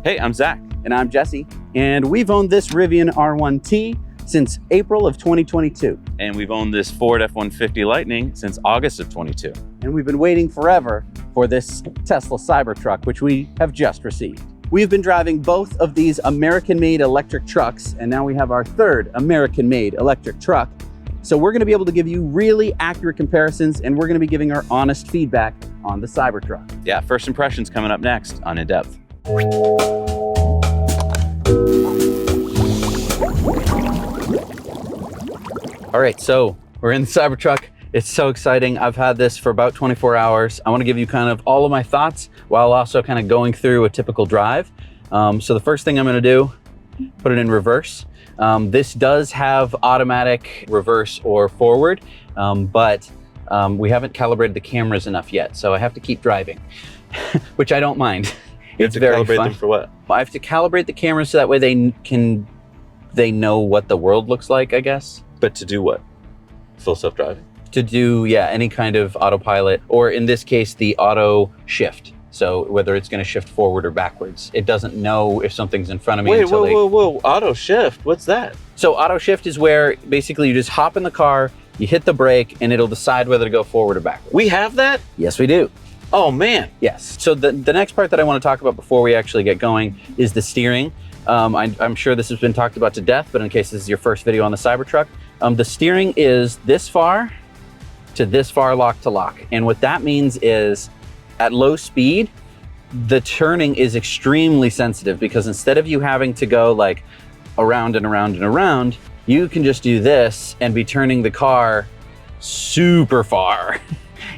Hey, I'm Zach. And I'm Jesse. And we've owned this Rivian R1T since April of 2022. And we've owned this Ford F-150 Lightning since August of 22. And we've been waiting forever for this Tesla Cybertruck, which we have just received. We've been driving both of these American-made electric trucks, and now we have our third American-made electric truck. So we're gonna be able to give you really accurate comparisons, and we're gonna be giving our honest feedback on the Cybertruck. Yeah, first impressions coming up next on In Depth. All right, so we're in the Cybertruck. It's so exciting. I've had this for about 24 hours. I want to give you kind of all of my thoughts while also kind of going through a typical drive. So the first thing I'm going to do, put it in reverse. This does have automatic reverse or forward, but we haven't calibrated the cameras enough yet, so I have to keep driving, which I don't mind. You have to calibrate them for what? I have to calibrate the cameras so that way they know what the world looks like, I guess. But to do what? Full self-driving? To do, yeah, any kind of autopilot, or in this case, the auto shift. So whether it's going to shift forward or backwards, it doesn't know if something's in front of me. Wait, whoa, auto shift, what's that? So auto shift is where basically you just hop in the car, you hit the brake, and it'll decide whether to go forward or backwards. We have that? Yes, we do. Oh man. Yes. So the next part that I want to talk about before we actually get going is the steering. I'm sure this has been talked about to death, but in case this is your first video on the Cybertruck, the steering is this far to this far lock to lock. And what that means is at low speed, the turning is extremely sensitive, because instead of you having to go like around and around and around, you can just do this and be turning the car super far.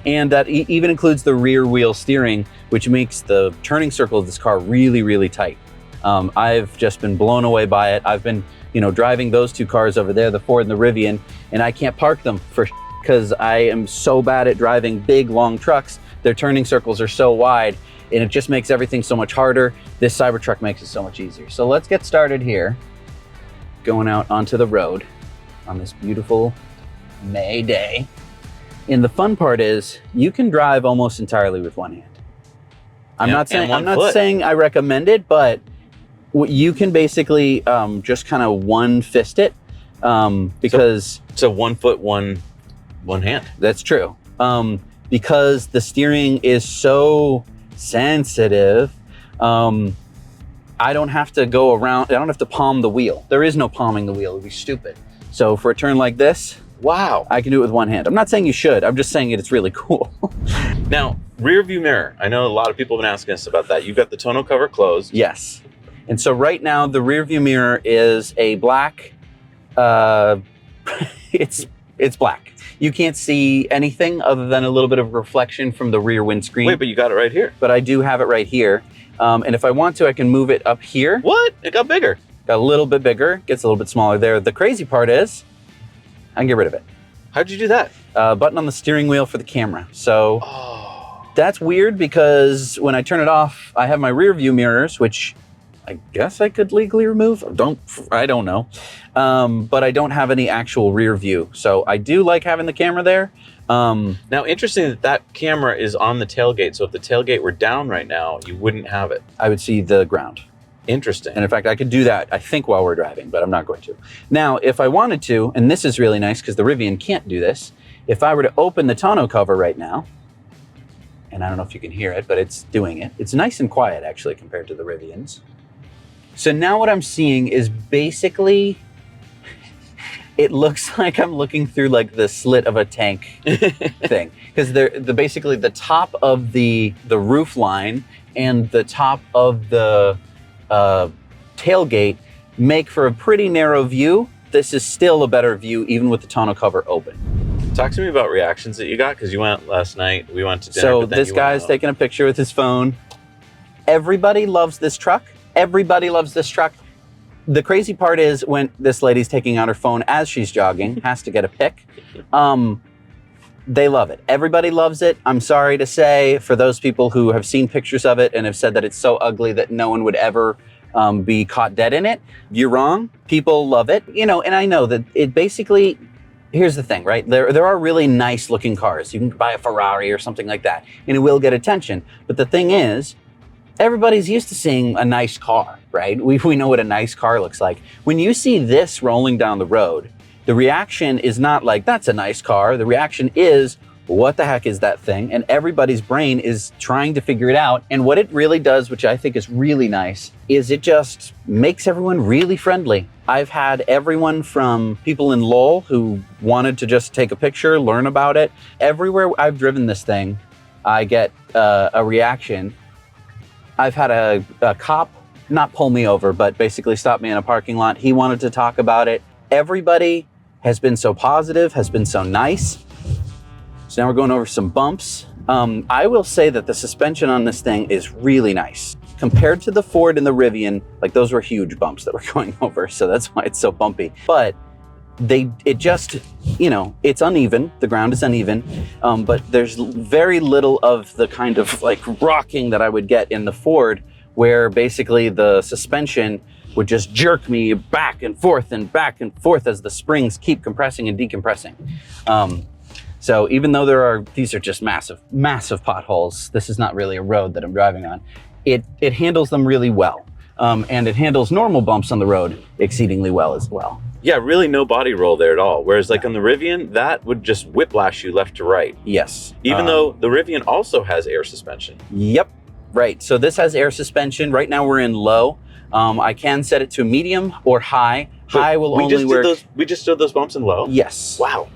And that even includes the rear wheel steering, which makes the turning circle of this car really, really tight. I've just been blown away by it. I've been, driving those two cars over there, the Ford and the Rivian, and I can't park them for because I am so bad at driving big, long trucks. Their turning circles are so wide, and it just makes everything so much harder. This Cybertruck makes it so much easier. So let's get started here, going out onto the road on this beautiful May day. And the fun part is you can drive almost entirely with one hand. I'm not saying I recommend it, but you can basically just kind of one fist it, because so 1 foot, one hand. That's true. Because the steering is so sensitive, I don't have to go around. I don't have to palm the wheel. There is no palming the wheel. It'd be stupid. So for a turn like this, wow, I can do it with one hand. I'm not saying you should. I'm just saying it's really cool. Now, rear view mirror. I know a lot of people have been asking us about that. You've got the tonneau cover closed. Yes. And so right now the rear view mirror is a black, it's black. You can't see anything other than a little bit of reflection from the rear windscreen. Wait, but you got it right here. But I do have it right here. And if I want to, I can move it up here. What? It got bigger. Got a little bit bigger, gets a little bit smaller there. The crazy part is I can get rid of it. How'd you do that? Button on the steering wheel for the camera. So that's weird, because when I turn it off, I have my rear view mirrors, which I guess I could legally remove. I don't know. But I don't have any actual rear view. So I do like having the camera there. Now, interesting that camera is on the tailgate. So if the tailgate were down right now, you wouldn't have it. I would see the ground. Interesting. And in fact, I could do that, I think, while we're driving, but I'm not going to. Now, if I wanted to, and this is really nice because the Rivian can't do this, if I were to open the tonneau cover right now, and I don't know if you can hear it, but it's doing it. It's nice and quiet, actually, compared to the Rivians. So now what I'm seeing is basically, it looks like I'm looking through like the slit of a tank thing. Because basically the top of the roof line and the top of the tailgate make for a pretty narrow view. This is still a better view even with the tonneau cover open. Talk to me about reactions that you got, because you went last night. We went to dinner. So this guy's taking a picture with his phone. Everybody loves this truck. Everybody loves this truck. The crazy part is when this lady's taking out her phone as she's jogging, has to get a pic. They love it. Everybody loves it. I'm sorry to say, for those people who have seen pictures of it and have said that it's so ugly that no one would ever be caught dead in it, you're wrong. People love it, and I know that it basically, here's the thing, right? There are really nice looking cars. You can buy a Ferrari or something like that, and it will get attention. But the thing is, everybody's used to seeing a nice car, right? We know what a nice car looks like. When you see this rolling down the road, the reaction is not like, that's a nice car. The reaction is, what the heck is that thing? And everybody's brain is trying to figure it out. And what it really does, which I think is really nice, is it just makes everyone really friendly. I've had everyone from people in Lowell who wanted to just take a picture, learn about it. Everywhere I've driven this thing, I get a reaction. I've had a cop not pull me over, but basically stop me in a parking lot. He wanted to talk about it. Everybody has been so positive, has been so nice. So now we're going over some bumps. I will say that the suspension on this thing is really nice. Compared to the Ford and the Rivian, like those were huge bumps that we're going over, so that's why it's so bumpy. But it just, it's uneven. The ground is uneven, but there's very little of the kind of like rocking that I would get in the Ford, where basically the suspension would just jerk me back and forth as the springs keep compressing and decompressing. So even though these are just massive, massive potholes, this is not really a road that I'm driving on. It handles them really well. And it handles normal bumps on the road exceedingly well as well. Yeah, really no body roll there at all. Whereas like on the Rivian, that would just whiplash you left to right. Yes. Even though the Rivian also has air suspension. Yep. Right. So this has air suspension. Right now we're in low. I can set it to medium or high. High will only work. We just did those bumps in low? Yes. Wow.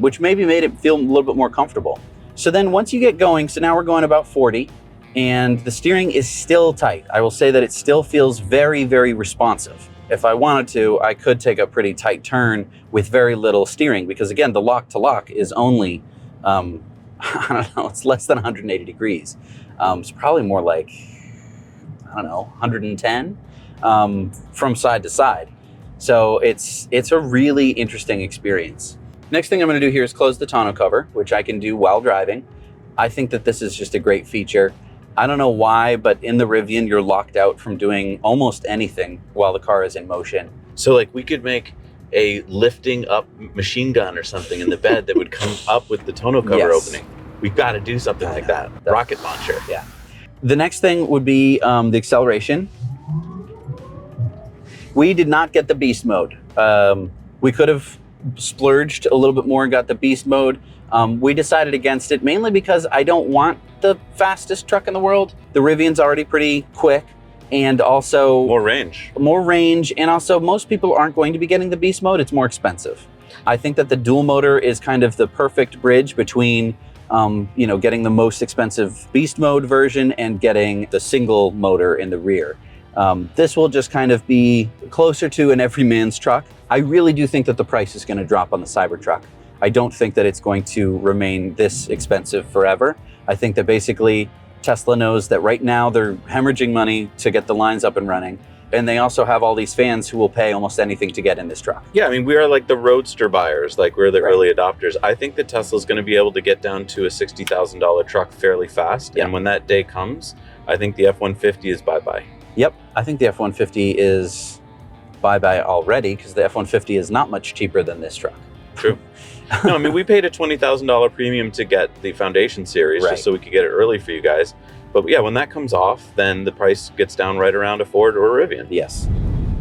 Which maybe made it feel a little bit more comfortable. So then once you get going, so now we're going about 40, and the steering is still tight. I will say that it still feels very, very responsive. If I wanted to, I could take a pretty tight turn with very little steering, because again, the lock to lock is only, I don't know, it's less than 180 degrees. It's probably more like, I don't know, 110 from side to side. So it's a really interesting experience. Next thing I'm going to do here is close the tonneau cover, which I can do while driving. I think that this is just a great feature. I don't know why, but in the Rivian, you're locked out from doing almost anything while the car is in motion. So like we could make a lifting up machine gun or something in the bed that would come up with the tonneau cover opening. We've got to do something like that. Rocket launcher. Yeah. The next thing would be the acceleration. We did not get the beast mode. We could have splurged a little bit more and got the beast mode. We decided against it mainly because I don't want the fastest truck in the world. The Rivian's already pretty quick, and also more range, and also most people aren't going to be getting the beast mode. It's more expensive. I think that the dual motor is kind of the perfect bridge between getting the most expensive beast mode version and getting the single motor in the rear. This will just kind of be closer to an everyman's truck. I really do think that the price is going to drop on the Cybertruck. I don't think that it's going to remain this expensive forever. I think that basically Tesla knows that right now they're hemorrhaging money to get the lines up and running. And they also have all these fans who will pay almost anything to get in this truck. Yeah, I mean, we are like the roadster buyers, like we're the early adopters. I think that Tesla's going to be able to get down to a $60,000 truck fairly fast. Yeah. And when that day comes, I think the F-150 is bye-bye. Yep, I think the F-150 is bye-bye already, because the F-150 is not much cheaper than this truck. True. No, I mean, we paid a $20,000 premium to get the Foundation series just so we could get it early for you guys. But yeah, when that comes off, then the price gets down right around a Ford or a Rivian. Yes.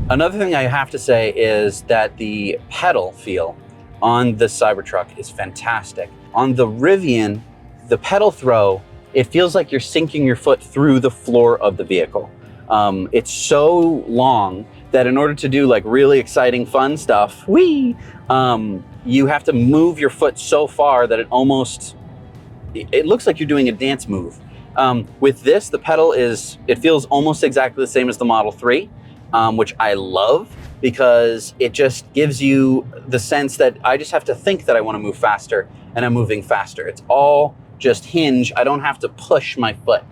Another thing I have to say is that the pedal feel on the Cybertruck is fantastic. On the Rivian, the pedal throw, it feels like you're sinking your foot through the floor of the vehicle. It's so long that in order to do like really exciting, fun stuff, you have to move your foot so far that it looks like you're doing a dance move. With this, the pedal it feels almost exactly the same as the Model 3, which I love, because it just gives you the sense that I just have to think that I want to move faster, and I'm moving faster. It's all just hinge. I don't have to push my foot.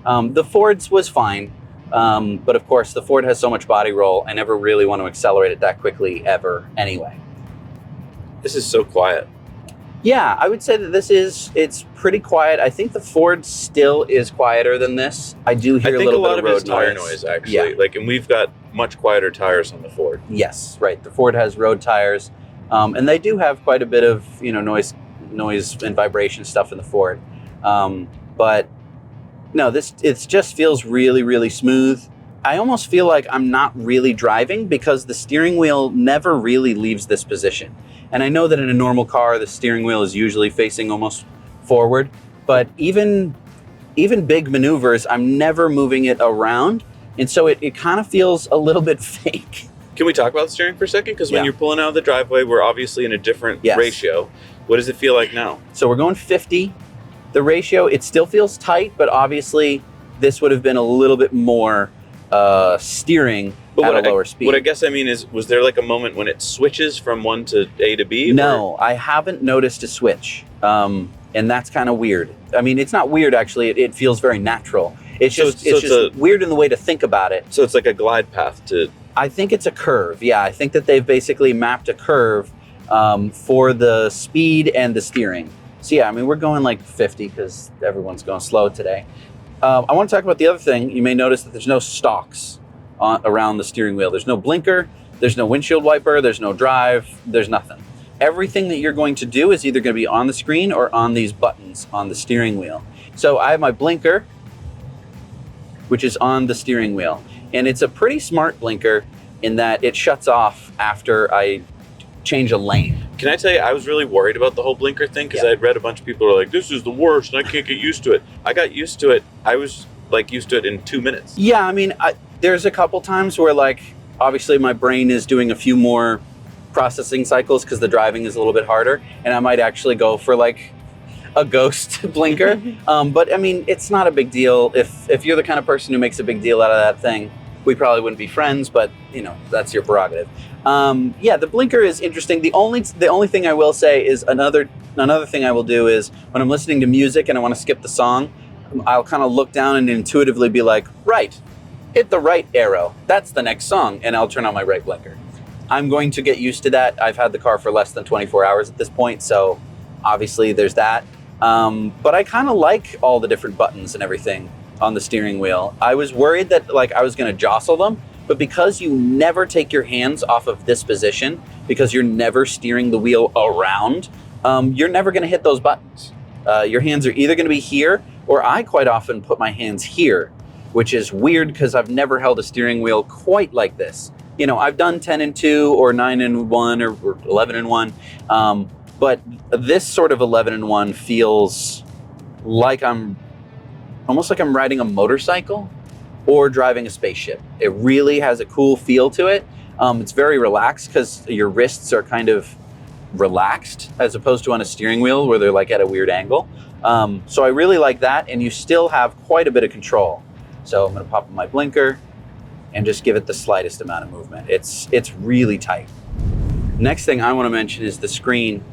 The Ford's was fine. But of course, the Ford has so much body roll, I never really want to accelerate it that quickly ever anyway. This is so quiet. Yeah, I would say that it's pretty quiet. I think the Ford still is quieter than this. I do hear a little bit of road tire noise, actually. Yeah. And we've got much quieter tires on the Ford. Yes, right. The Ford has road tires, and they do have quite a bit of noise and vibration stuff in the Ford. But No, it just feels really, really smooth. I almost feel like I'm not really driving because the steering wheel never really leaves this position. And I know that in a normal car, the steering wheel is usually facing almost forward, but even big maneuvers, I'm never moving it around. And so it kind of feels a little bit fake. Can we talk about the steering for a second? Because when Yeah. you're pulling out of the driveway, we're obviously in a different Yes. ratio. What does it feel like now? So we're going 50. The ratio, it still feels tight, but obviously this would have been a little bit more steering at a lower speed. What I guess I mean is, was there like a moment when it switches from one to A to B? No, I haven't noticed a switch. And that's kind of weird. I mean, it's not weird, actually. It feels very natural. It's just weird in the way to think about it. So it's like a glide path to... I think it's a curve. Yeah, I think that they've basically mapped a curve for the speed and the steering. So yeah, I mean, we're going like 50 because everyone's going slow today. I want to talk about the other thing. You may notice that there's no stalks around the steering wheel. There's no blinker, there's no windshield wiper, there's no drive, there's nothing. Everything that you're going to do is either going to be on the screen or on these buttons on the steering wheel. So I have my blinker, which is on the steering wheel. And it's a pretty smart blinker in that it shuts off after I change a lane. Can I tell you, I was really worried about the whole blinker thing because I'd read a bunch of people who are like, this is the worst and I can't get used to it. I got used to it. I was like used to it in 2 minutes. Yeah, I mean, there's a couple times where like, obviously my brain is doing a few more processing cycles because the driving is a little bit harder, and I might actually go for like a ghost blinker. But I mean, it's not a big deal. If you're the kind of person who makes a big deal out of that thing, we probably wouldn't be friends, but you know, that's your prerogative. Yeah, the blinker is interesting. The only thing I will say is another thing I will do is when I'm listening to music and I want to skip the song, I'll kind of look down and intuitively be like, right, hit the right arrow. That's the next song, and I'll turn on my right blinker. I'm going to get used to that. I've had the car for less than 24 hours at this point, so obviously there's that. But I kind of like all the different buttons and everything on the steering wheel. I was worried that like I was going to jostle them, but because you never take your hands off of this position, because you're never steering the wheel around, you're never going to hit those buttons. Your hands are either going to be here, or I quite often put my hands here, which is weird because I've never held a steering wheel quite like this. You know, I've done 10 and 2 or 9 and 1 or 11 and 1. But this sort of 11 and 1 feels like almost like I'm riding a motorcycle or driving a spaceship. It really has a cool feel to it. It's very relaxed because your wrists are kind of relaxed as opposed to on a steering wheel where they're like at a weird angle. So I really like that, and you still have quite a bit of control. So I'm gonna pop on my blinker and just give it the slightest amount of movement. It's really tight. Next thing I wanna mention is the screen.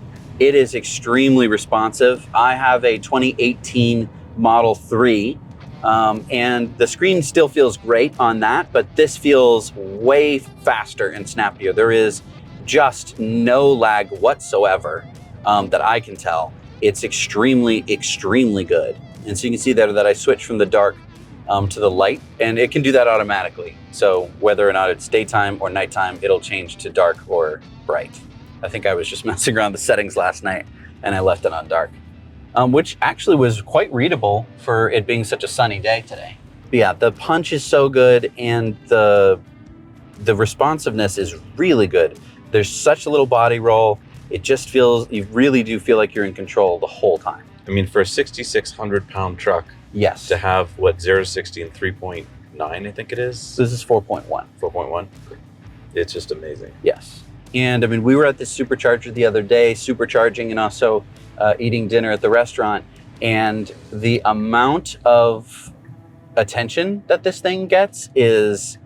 It is extremely responsive. I have a 2018 Model 3, and the screen still feels great on that, but this feels way faster and snappier. There is just no lag whatsoever that I can tell. It's extremely, extremely good. And so you can see there that I switched from the dark to the light, and it can do that automatically. So whether or not it's daytime or nighttime, it'll change to dark or bright. I think I was just messing around the settings last night and I left it on dark, which actually was quite readable for it being such a sunny day today. But yeah, the punch is so good, and the responsiveness is really good. There's such a little body roll. It just feels, you really do feel like you're in control the whole time. I mean, for a 6,600 pound truck, yes, to have what, 0 to 60 in 3.9, I think it is? This is 4.1. 4.1? It's just amazing. Yes. And I mean, we were at the Supercharger the other day, supercharging and also eating dinner at the restaurant. And the amount of attention that this thing gets is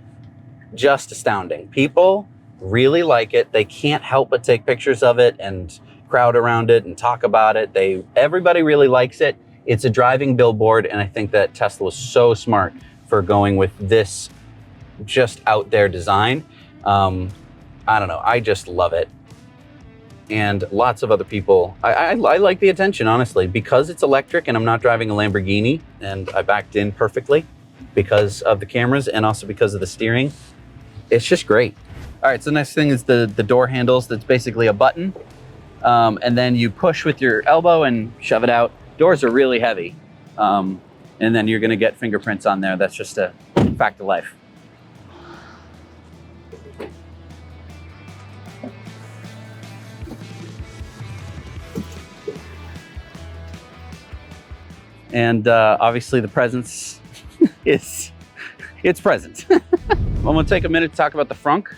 just astounding. People really like it. They can't help but take pictures of it and crowd around it and talk about it. Everybody really likes it. It's a driving billboard, and I think that Tesla was so smart for going with this just out there design. I don't know, I just love it. And lots of other people, I like the attention, honestly, because it's electric and I'm not driving a Lamborghini, and I backed in perfectly because of the cameras and also because of the steering. It's just great. All right, so the next thing is the door handles. That's basically a button. And then you push with your elbow and shove it out. Doors are really heavy. and then you're going to get fingerprints on there. That's just a fact of life. And obviously the presence it's present. I'm going to take a minute to talk about the frunk.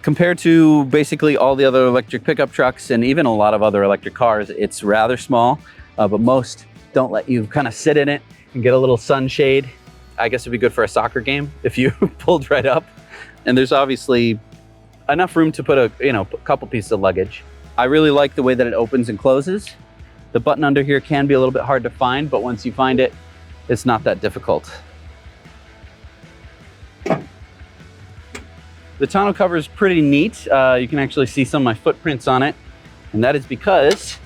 Compared to basically all the other electric pickup trucks and even a lot of other electric cars, it's rather small, but most don't let you kind of sit in it and get a little sunshade. I guess it'd be good for a soccer game if you pulled right up. And there's obviously enough room to put a couple pieces of luggage. I really like the way that it opens and closes. The button under here can be a little bit hard to find, but once you find it, it's not that difficult. The tonneau cover is pretty neat. You can actually see some of my footprints on it, and that is because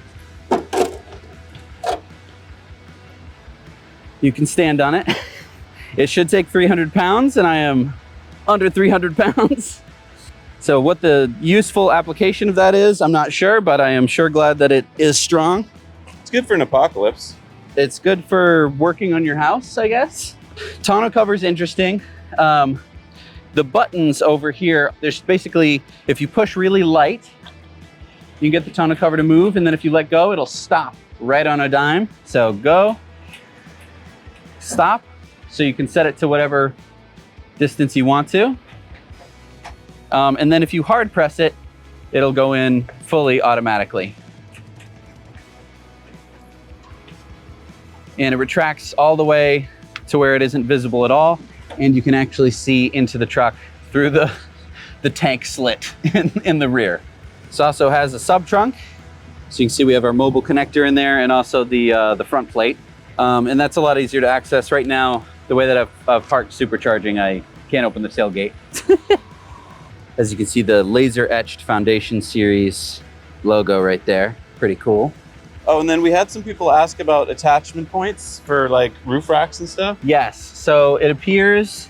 you can stand on it. It should take 300 pounds, and I am under 300 pounds. So what the useful application of that is, I'm not sure, but I am sure glad that it is strong. It's good for an apocalypse. It's good for working on your house, I guess. Tonneau cover is interesting. The buttons over here, there's basically, if you push really light, you can get the tonneau cover to move, and then if you let go, it'll stop right on a dime. So go, stop, so you can set it to whatever distance you want to. And then if you hard press it, it'll go in fully automatically. And it retracts all the way to where it isn't visible at all. And you can actually see into the truck through the tank slit in the rear. This also has a sub trunk. So you can see we have our mobile connector in there and also the front plate. And that's a lot easier to access. Right now, the way that I've parked supercharging, I can't open the tailgate. As you can see, the laser etched Foundation Series logo right there. Pretty cool. Oh, and then we had some people ask about attachment points for like roof racks and stuff. Yes, so it appears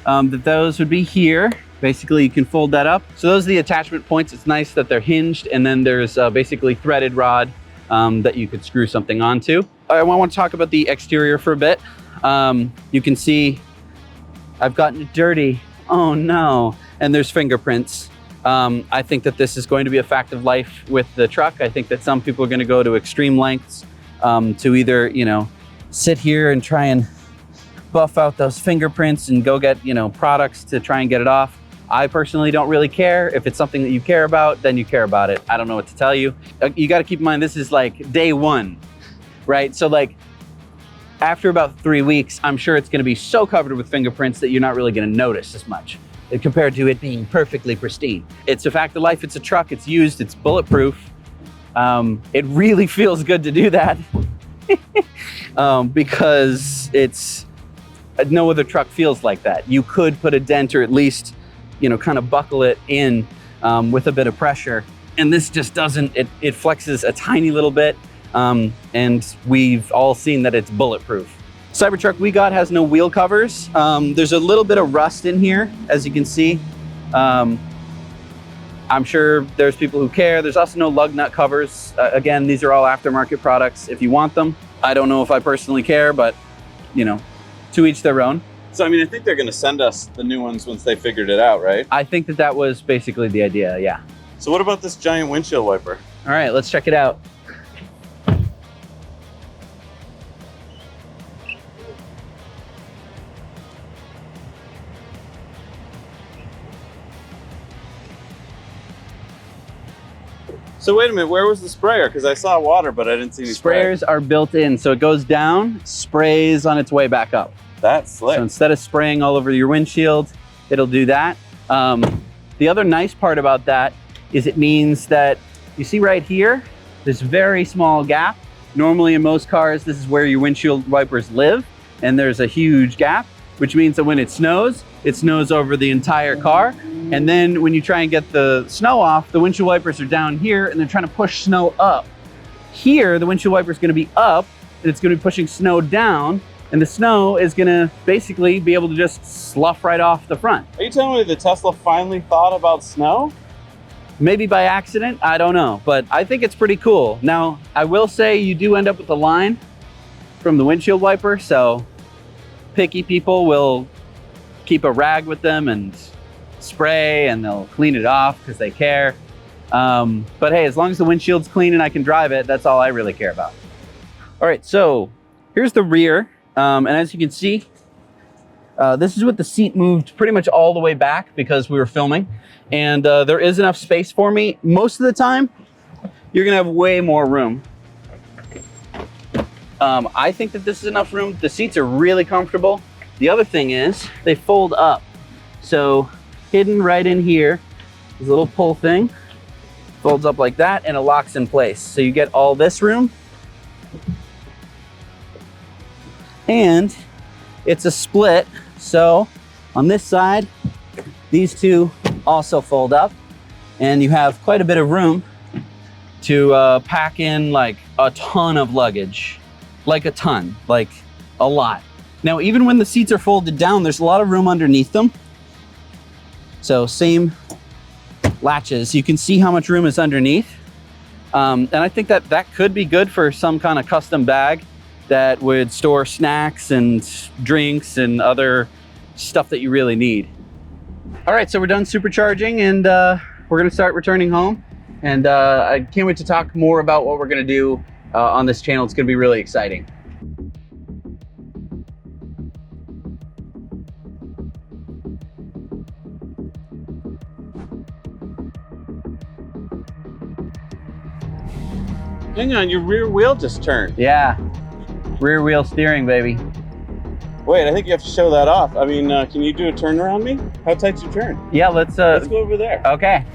that those would be here. Basically, you can fold that up. So those are the attachment points. It's nice that they're hinged, and then there's basically threaded rod that you could screw something onto. I want to talk about the exterior for a bit. You can see I've gotten it dirty. Oh no. And there's fingerprints. I think that this is going to be a fact of life with the truck. I think that some people are going to go to extreme lengths to either, sit here and try and buff out those fingerprints and go get, products to try and get it off. I personally don't really care. If it's something that you care about, then you care about it. I don't know what to tell you. You got to keep in mind, this is like day one, right? So like after about 3 weeks, I'm sure it's going to be so covered with fingerprints that you're not really going to notice as much compared to it being perfectly pristine. It's a fact of life. It's a truck. It's used. It's bulletproof. It really feels good to do that because it's no other truck feels like that. You could put a dent or at least, kind of buckle it in with a bit of pressure. And this just doesn't, it flexes a tiny little bit. And we've all seen that it's bulletproof. Cybertruck we got has no wheel covers. There's a little bit of rust in here, as you can see. I'm sure there's people who care. There's also no lug nut covers. Again, these are all aftermarket products if you want them. I don't know if I personally care, but to each their own. So, I think they're going to send us the new ones once they figured it out, right? I think that was basically the idea, yeah. So what about this giant windshield wiper? All right, let's check it out. So wait a minute, where was the sprayer? Because I saw water, but I didn't see any Sprayers are built in, so it goes down, sprays on its way back up. That's slick. So instead of spraying all over your windshield, it'll do that. The other nice part about that is it means that, you see right here, this very small gap. Normally in most cars, this is where your windshield wipers live, and there's a huge gap, which means that when it snows over the entire car. And then when you try and get the snow off, the windshield wipers are down here and they're trying to push snow up. Here, the windshield wiper is going to be up and it's going to be pushing snow down, and the snow is going to basically be able to just slough right off the front. Are you telling me the Tesla finally thought about snow? Maybe by accident, I don't know, but I think it's pretty cool. Now, I will say you do end up with a line from the windshield wiper, so picky people will keep a rag with them and spray, and they'll clean it off because they care. But hey, as long as the windshield's clean and I can drive it, that's all I really care about. All right, so here's the rear. And as you can see, this is with the seat moved pretty much all the way back because we were filming. And there is enough space for me. Most of the time, you're gonna have way more room. I think that this is enough room. The seats are really comfortable. The other thing is they fold up. So hidden right in here is a little pull thing. Folds up like that and it locks in place. So you get all this room. And it's a split. So on this side, these two also fold up and you have quite a bit of room to pack in like a ton of luggage. Like a ton, like a lot. Now, even when the seats are folded down, there's a lot of room underneath them. So same latches, you can see how much room is underneath. And I think that that could be good for some kind of custom bag that would store snacks and drinks and other stuff that you really need. All right, so we're done supercharging and we're gonna start returning home. And I can't wait to talk more about what we're gonna do on this channel. It's gonna be really exciting. Hang on, your rear wheel just turned. Yeah, rear wheel steering, baby. Wait, I think you have to show that off. I mean, can you do a turn around me? How tight's your turn? Yeah, let's go over there. Okay.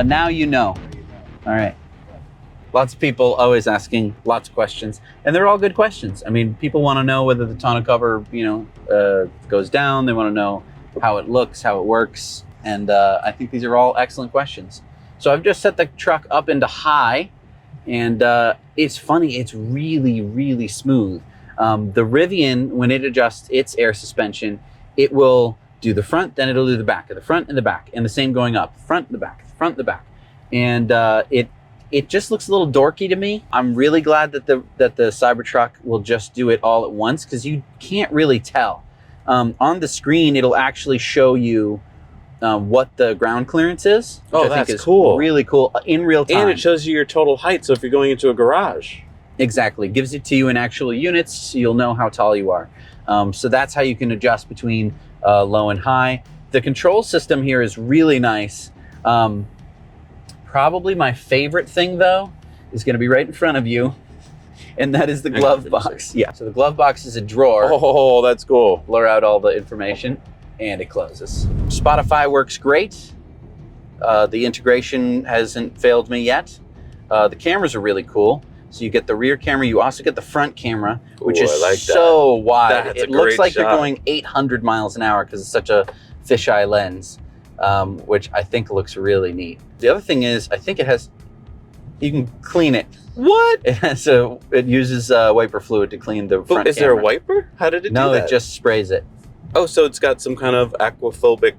Now you know. All right. Lots of people always asking lots of questions, and they're all good questions. I mean, people want to know whether the tonneau cover, goes down. They want to know how it looks, how it works, and I think these are all excellent questions. So I've just set the truck up into high, and it's funny. It's really, really smooth. The Rivian, when it adjusts its air suspension, it will do the front, then it'll do the back, the front and the back, and the same going up, front and the back, front and the back, and it just looks a little dorky to me. I'm really glad that the Cybertruck will just do it all at once because you can't really tell. On the screen, it'll actually show you what the ground clearance is. Oh, which I think that's is cool. Really cool in real time. And it shows you your total height. So if you're going into a garage, exactly, gives it to you in actual units, so you'll know how tall you are. So that's how you can adjust between low and high. The control system here is really nice. Probably my favorite thing though is going to be right in front of you, and that is the glove box. Yeah, so the glove box is a drawer. Oh, that's cool. Blur out all the information and it closes. Spotify works great. The integration hasn't failed me yet. The cameras are really cool. So you get the rear camera, you also get the front camera, which is like so wide. That's it looks like you're going 800 miles an hour because it's such a fisheye lens, which I think looks really neat. The other thing is, I think you can clean it. What? It uses wiper fluid to clean the front Is there a camera. wiper? How did it do that? No, it just sprays it. Oh, so it's got some kind of aquaphobic,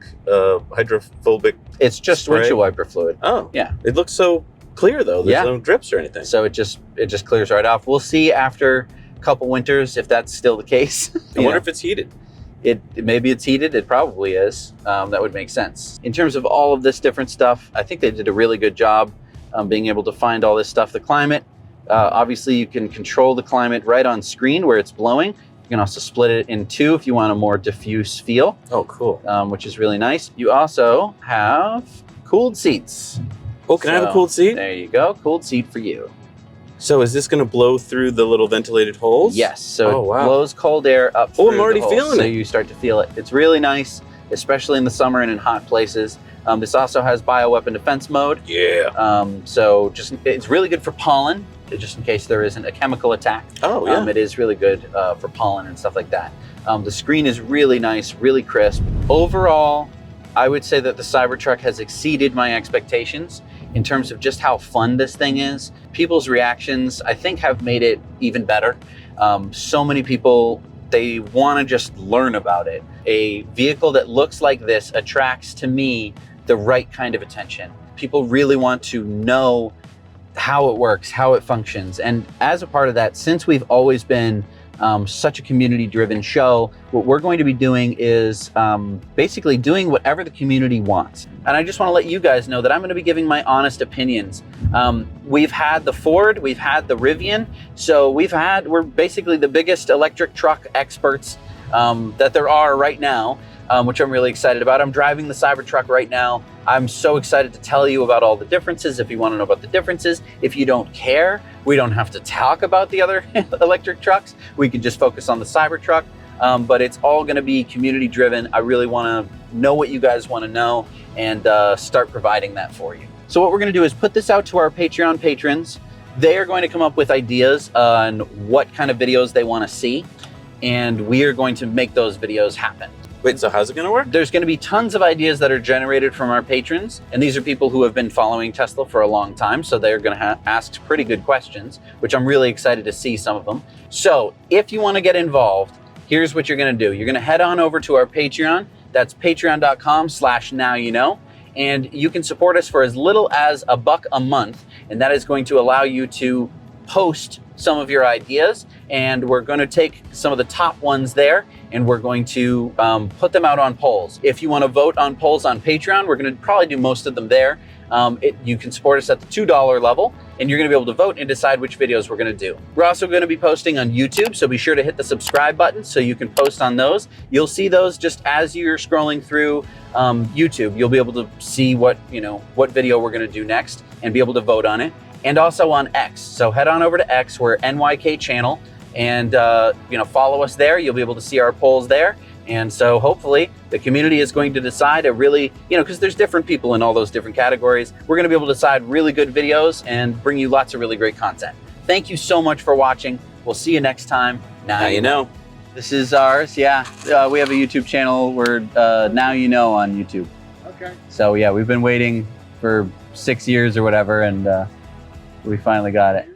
hydrophobic. It's just spray? windshield wiper fluid. Oh, yeah. It looks so clear though. There's no drips or anything. So it just clears right off. We'll see after a couple winters if that's still the case. I wonder if it's heated. Maybe it's heated. It probably is. That would make sense. In terms of all of this different stuff, I think they did a really good job being able to find all this stuff. The climate, obviously you can control the climate right on screen where it's blowing. can also split it in two if you want a more diffuse feel, Oh, cool. which is really nice. You also have cooled seats. Oh, can I have a cooled seat? There you go, cooled seat for you. So is this going to blow through the little ventilated holes? Yes, so Oh, wow. it blows cold air up through I'm already the holes, feeling so it. you start to feel it. It's really nice, especially in the summer and in hot places. This also has bioweapon defense mode. Yeah. So it's really good for pollen, just in case there isn't a chemical attack. Oh, yeah. It is really good for pollen and stuff like that. The screen is really nice, really crisp. Overall, I would say that the Cybertruck has exceeded my expectations in terms of just how fun this thing is. People's reactions, I think, have made it even better. So many people, they want to just learn about it. A vehicle that looks like this attracts, to me, the right kind of attention. People really want to know how it works, how it functions. And as a part of that, since we've always been such a community-driven show, what we're going to be doing is basically doing whatever the community wants. And I just want to let you guys know that I'm going to be giving my honest opinions. We've had the Ford, we've had the Rivian, so we're basically the biggest electric truck experts that there are right now, which I'm really excited about. I'm driving the Cybertruck right now. I'm so excited to tell you about all the differences. If you want to know about the differences, if you don't care, we don't have to talk about the other electric trucks. We can just focus on the Cybertruck. But it's all going to be community driven. I really want to know what you guys want to know and start providing that for you. So what we're going to do is put this out to our Patreon patrons. They are going to come up with ideas on what kind of videos they want to see, and we are going to make those videos happen. Wait, so how's it going to work? There's going to be tons of ideas that are generated from our patrons, and these are people who have been following Tesla for a long time, so they're going to ask pretty good questions, which I'm really excited to see some of them. So if you want to get involved, here's what you're going to do. You're going to head on over to our Patreon. That's patreon.com/nowyouknow. And you can support us for as little as $1 a month. And that is going to allow you to post some of your ideas. And we're going to take some of the top ones there, and we're going to put them out on polls. If you want to vote on polls on Patreon, we're going to probably do most of them there. You can support us at the $2 level, and you're going to be able to vote and decide which videos we're going to do. We're also going to be posting on YouTube, so be sure to hit the subscribe button so you can post on those. You'll see those just as you're scrolling through YouTube. You'll be able to see what video we're going to do next and be able to vote on it. And also on X. So head on over to X, we're NYK channel, and follow us there. You'll be able to see our polls there. And so hopefully the community is going to decide a really, because there's different people in all those different categories. We're going to be able to decide really good videos and bring you lots of really great content. Thank you so much for watching. We'll see you next time. Now you know. This is ours. Yeah. We have a YouTube channel. We're Now You Know on YouTube. Okay. So yeah, we've been waiting for 6 years or whatever, and we finally got it.